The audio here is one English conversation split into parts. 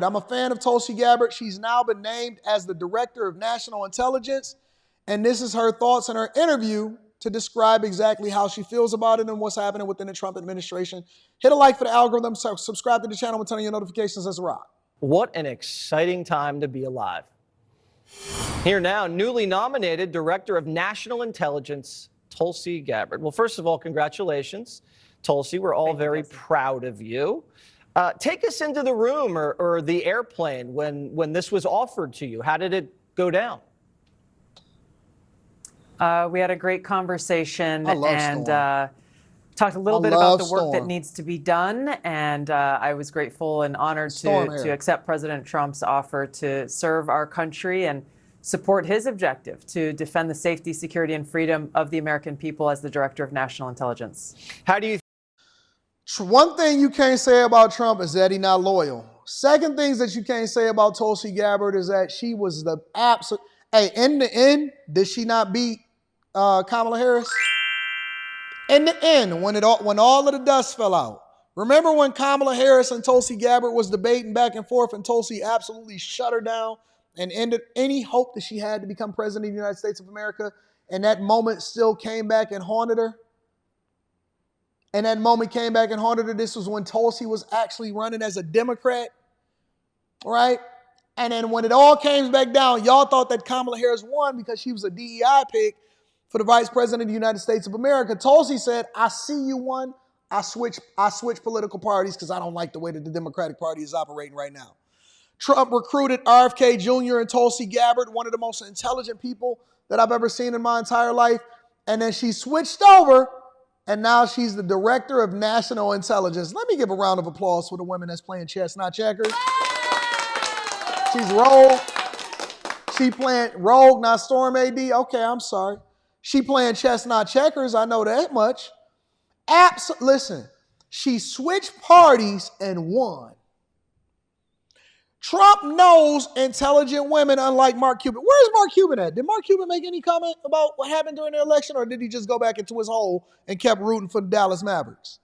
I'm a fan of Tulsi Gabbard. She's now been named as the Director of National Intelligence, and this is her thoughts in her interview to describe exactly how she feels about it and what's happening within the Trump administration. Hit a like for the algorithm, subscribe to the channel, and turn on your notifications. Let's rock. What an exciting time to be alive. Here now, newly nominated Director of National Intelligence, Tulsi Gabbard. Well, first of all, congratulations, Tulsi. We're all very proud of you. Take us into the room or the airplane when this was offered to you. How did it go down? We had a great conversation and talked a little bit love about the work Storm. that needs to be done. And I was grateful and honored to accept President Trump's offer to serve our country and support his objective to defend the safety, security, and freedom of the American people as the Director of National Intelligence. How do you? One thing you can't say about Trump is that he's not loyal. Second things that you can't say about Tulsi Gabbard is that she was the absolute. Hey, in the end, did she not beat Kamala Harris? In the end, when all of the dust fell out. Remember when Kamala Harris and Tulsi Gabbard was debating back and forth, and Tulsi absolutely shut her down and ended any hope that she had to become president of the United States of America, and that moment still came back and haunted her? And that moment came back and haunted her. This was when Tulsi was actually running as a Democrat, right? And then when it all came back down, y'all thought that Kamala Harris won because she was a DEI pick for the vice president of the United States of America. Tulsi said, I see you won. I switch political parties because I don't like the way that the Democratic Party is operating right now. Trump recruited RFK Jr. and Tulsi Gabbard, one of the most intelligent people that I've ever seen in my entire life. And then she switched over, and now she's the Director of National Intelligence. Let me give a round of applause for the women that's playing chess, not checkers. She's rogue. She playing rogue, not Storm AD. Okay, I'm sorry. She playing chess, not checkers. I know that much. Listen, she switched parties and won. Trump knows intelligent women, unlike Mark Cuban. Where's Mark Cuban at? Did Mark Cuban make any comment about what happened during the election, or did he just go back into his hole and kept rooting for the Dallas Mavericks?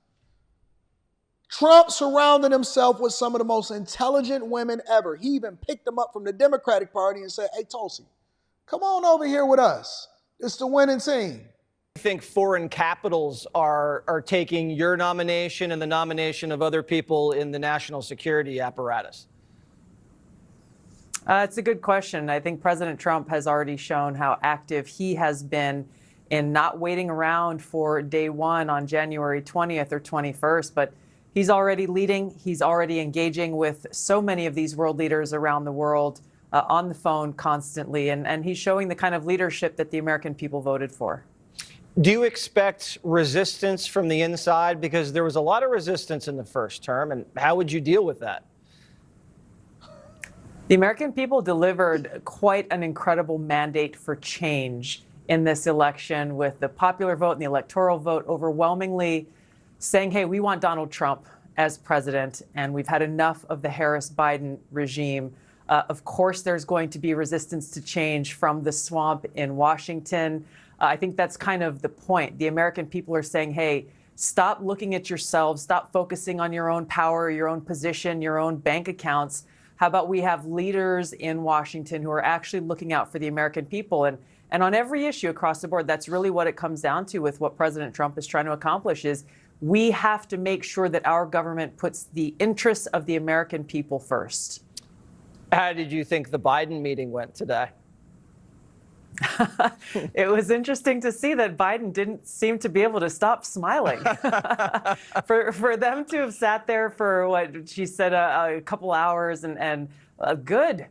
Trump surrounded himself with some of the most intelligent women ever. He even picked them up from the Democratic Party and said, hey, Tulsi, come on over here with us. It's the winning team. I think foreign capitals are taking your nomination and the nomination of other people in the national security apparatus. It's a good question. I think President Trump has already shown how active he has been in not waiting around for day one on January 20th or 21st, but he's already leading. He's already engaging with so many of these world leaders around the world on the phone constantly, and he's showing the kind of leadership that the American people voted for. Do you expect resistance from the inside? Because there was a lot of resistance in the first term, and how would you deal with that? The American people delivered quite an incredible mandate for change in this election, with the popular vote and the electoral vote overwhelmingly saying, hey, we want Donald Trump as president, and we've had enough of the Harris-Biden regime. Of course, there's going to be resistance to change from the swamp in Washington. I think that's kind of the point. The American people are saying, hey, stop looking at yourselves, stop focusing on your own power, your own position, your own bank accounts. How about we have leaders in Washington who are actually looking out for the American people? And on every issue across the board, that's really what it comes down to with what President Trump is trying to accomplish is we have to make sure that our government puts the interests of the American people first. How did you think the Biden meeting went today? It was interesting to see that Biden didn't seem to be able to stop smiling. For them to have sat there for what she said a couple hours and good.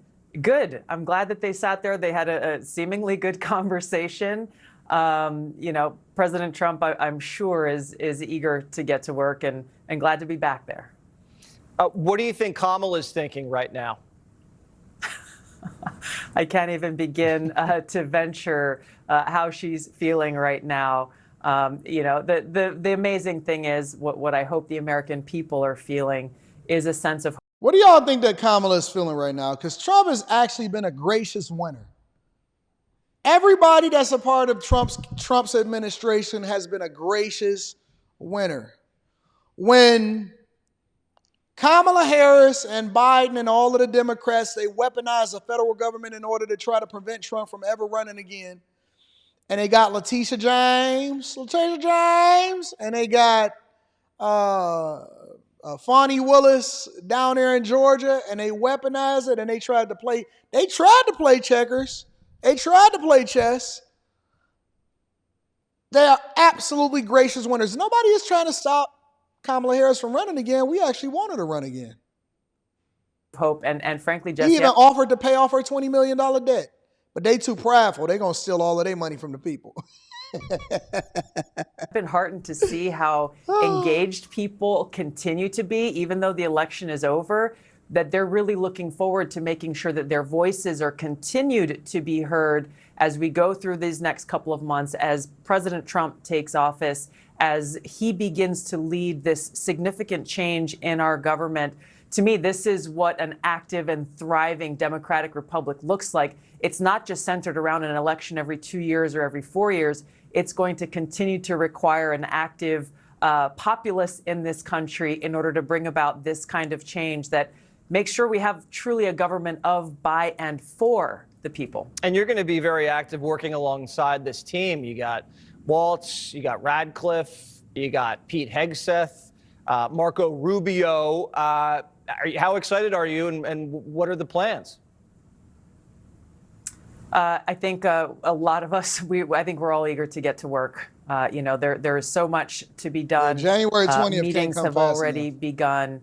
I'm glad that they sat there. They had a seemingly good conversation. President Trump, I'm sure, is eager to get to work and glad to be back there. What do you think Kamala is thinking right now? I can't even begin to venture how she's feeling right now. The amazing thing is what I hope the American people are feeling is a sense of. What do y'all think that Kamala is feeling right now? Because Trump has actually been a gracious winner. Everybody that's a part of Trump's administration has been a gracious winner. When Kamala Harris and Biden and all of the Democrats, they weaponize the federal government in order to try to prevent Trump from ever running again. And they got Letitia James, and they got Fonnie Willis down there in Georgia, and they weaponized it, and they tried to play checkers. They tried to play chess. They are absolutely gracious winners. Nobody is trying to stop Kamala Harris from running again. We actually want her to run again. Hope and frankly, Jesse, He even offered to pay off her $20 million debt. But they too prideful. They're going to steal all of their money from the people. I've been heartened to see how engaged people continue to be, even though the election is over, that they're really looking forward to making sure that their voices are continued to be heard as we go through these next couple of months, as President Trump takes office, as he begins to lead this significant change in our government. To me, this is what an active and thriving democratic republic looks like. It's not just centered around an election every 2 years or every 4 years. It's going to continue to require an active populace in this country in order to bring about this kind of change that makes sure we have truly a government of, by, and for the people. And you're going to be very active working alongside this team. You got Waltz, you got Radcliffe, you got Pete Hegseth, Marco Rubio. How excited are you, and what are the plans? I think a lot of us, I think we're all eager to get to work. There is so much to be done. Yeah, January 20th meetings have already begun.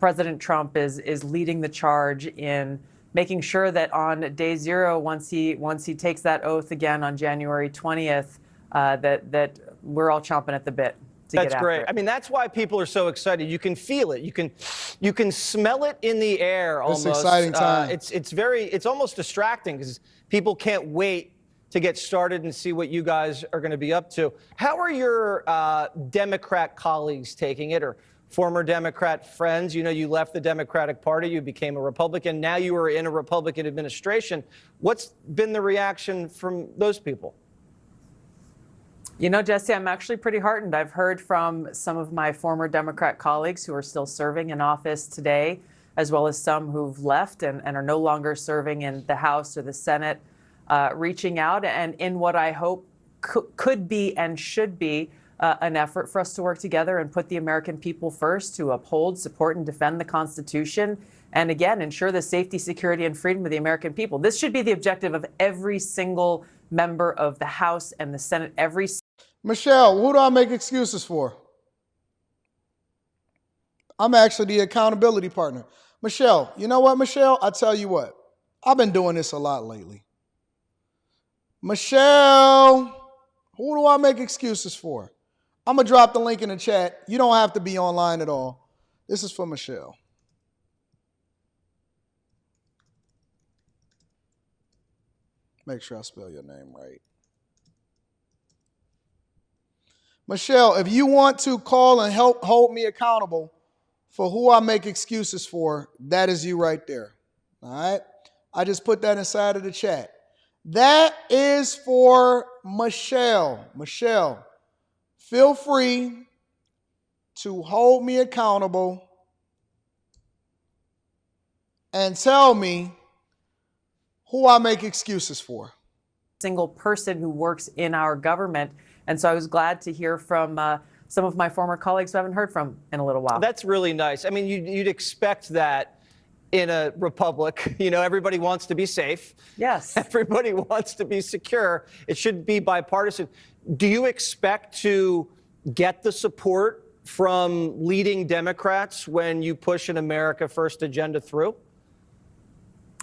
President Trump is leading the charge in making sure that on day zero, once he takes that oath again on January 20th, that we're all chomping at the bit. That's great. I mean, that's why people are so excited. You can feel it. You can smell it in the air almost. It's an exciting time. It's almost distracting because people can't wait to get started and see what you guys are going to be up to. How are your Democrat colleagues taking it, or former Democrat friends? You know, you left the Democratic Party, you became a Republican. Now you are in a Republican administration. What's been the reaction from those people? You know, Jesse, I'm actually pretty heartened. I've heard from some of my former Democrat colleagues who are still serving in office today, as well as some who've left and are no longer serving in the House or the Senate, reaching out and in what I hope could be and should be an effort for us to work together and put the American people first, to uphold, support, and defend the Constitution, and again, ensure the safety, security, and freedom of the American people. This should be the objective of every single member of the House and the Senate, Michelle, who do I make excuses for? I'm actually the accountability partner. Michelle, you know what, Michelle? I tell you what, I've been doing this a lot lately. Michelle, who do I make excuses for? I'm going to drop the link in the chat. You don't have to be online at all. This is for Michelle. Make sure I spell your name right. Michelle, if you want to call and help hold me accountable for who I make excuses for, that is you right there. All right? I just put that inside of the chat. That is for Michelle. Michelle, feel free to hold me accountable and tell me who I make excuses for. Single person who works in our government. And so I was glad to hear from some of my former colleagues who I haven't heard from in a little while. That's really nice. I mean, you'd expect that in a republic. You know, everybody wants to be safe. Yes. Everybody wants to be secure. It should be bipartisan. Do you expect to get the support from leading Democrats when you push an America First agenda through?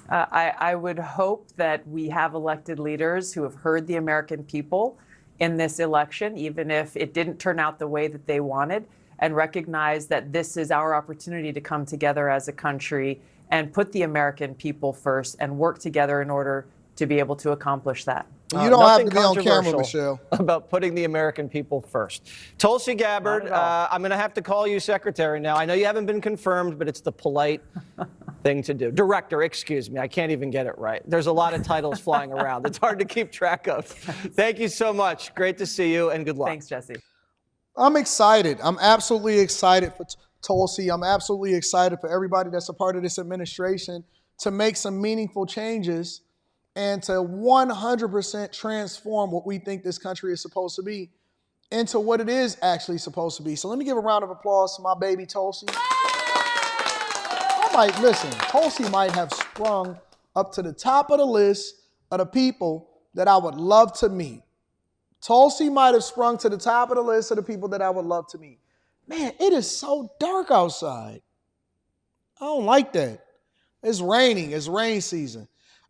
I would hope that we have elected leaders who have heard the American people in this election, even if it didn't turn out the way that they wanted, and recognize that this is our opportunity to come together as a country and put the American people first and work together in order to be able to accomplish that. You don't have to be on camera, Michelle. About putting the American people first. Tulsi Gabbard, I'm going to have to call you secretary now. I know you haven't been confirmed, but it's the polite thing to do. Director, excuse me. I can't even get it right. There's a lot of titles flying around. It's hard to keep track of. Thank you so much. Great to see you, and good luck. Thanks, Jesse. I'm excited. I'm absolutely excited for Tulsi. I'm absolutely excited for everybody that's a part of this administration to make some meaningful changes and to 100% transform what we think this country is supposed to be into what it is actually supposed to be. So let me give a round of applause to my baby Tulsi. Tulsi might have sprung up to the top of the list of the people that I would love to meet. Tulsi might have sprung to the top of the list of the people that I would love to meet. Man, it is so dark outside. I don't like that. It's raining. It's rain season.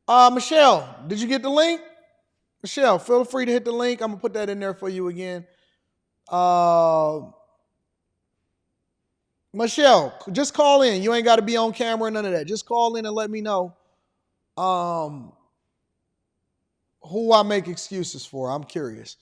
Michelle, did you get the link? Michelle, feel free to hit the link. I'm going to put that in there for you again. Michelle, just call in. You ain't got to be on camera, none of that. Just call in and let me know who I make excuses for. I'm curious.